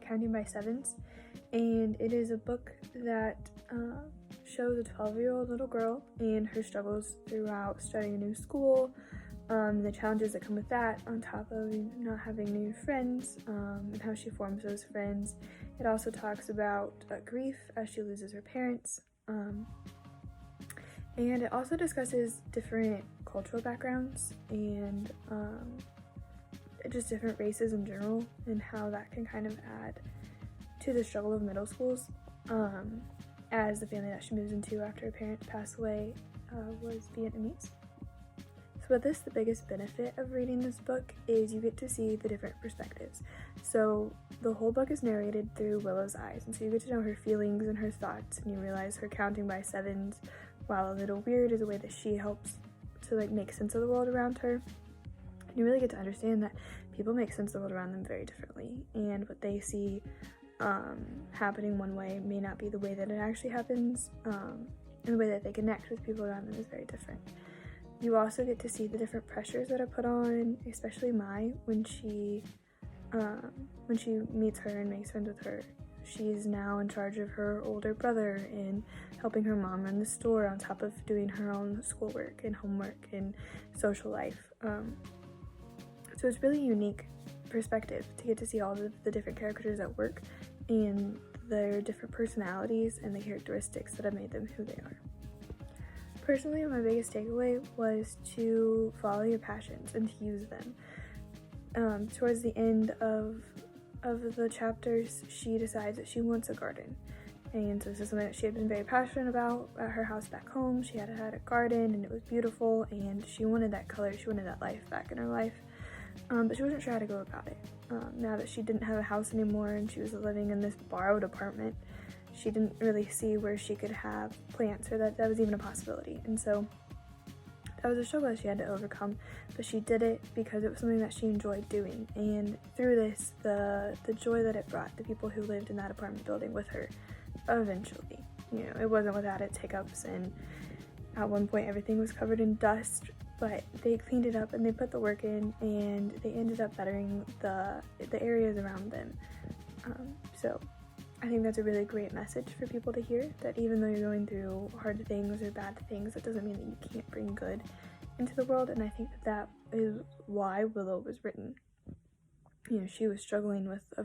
Counting by Sevens, and it is a book that shows a 12-year-old little girl and her struggles throughout starting a new school, the challenges that come with that, on top of not having new friends, and how she forms those friends. It also talks about grief as she loses her parents, and it also discusses different cultural backgrounds and just different races in general, and how that can kind of add to the struggle of middle schools, as the family that she moves into after her parents pass away was Vietnamese. So with this, the biggest benefit of reading this book is you get to see the different perspectives. So the whole book is narrated through Willow's eyes, and so you get to know her feelings and her thoughts, and you realize her counting by sevens, while a little weird, is a way that she helps to like make sense of the world around her. And you really get to understand that people make sense of the world around them very differently, and what they see happening one way may not be the way that it actually happens, and the way that they connect with people around them is very different. You also get to see the different pressures that are put on, especially Mai, when she meets her and makes friends with her. She's now in charge of her older brother and helping her mom run the store, on top of doing her own schoolwork and homework and social life. So it's really unique perspective to get to see all of the different characters at work and their different personalities and the characteristics that have made them who they are. Personally, my biggest takeaway was to follow your passions and to use them. Towards the end of the chapters, she decides that she wants a garden. And so this is something that she had been very passionate about at her house back home. She had a garden and it was beautiful, and she wanted that color, she wanted that life back in her life. But she wasn't sure how to go about it. Now that she didn't have a house anymore and she was living in this borrowed apartment, she didn't really see where she could have plants, or that was even a possibility. And so that was a struggle that she had to overcome, but she did it because it was something that she enjoyed doing. And through this, the joy that it brought the people who lived in that apartment building with her, eventually, it wasn't without its hiccups, and at one point everything was covered in dust, but they cleaned it up and they put the work in, and they ended up bettering the areas around them. So I think that's a really great message for people to hear, that even though you're going through hard things or bad things, that doesn't mean that you can't bring good into the world. And I think that is why Willow was written. She was struggling with a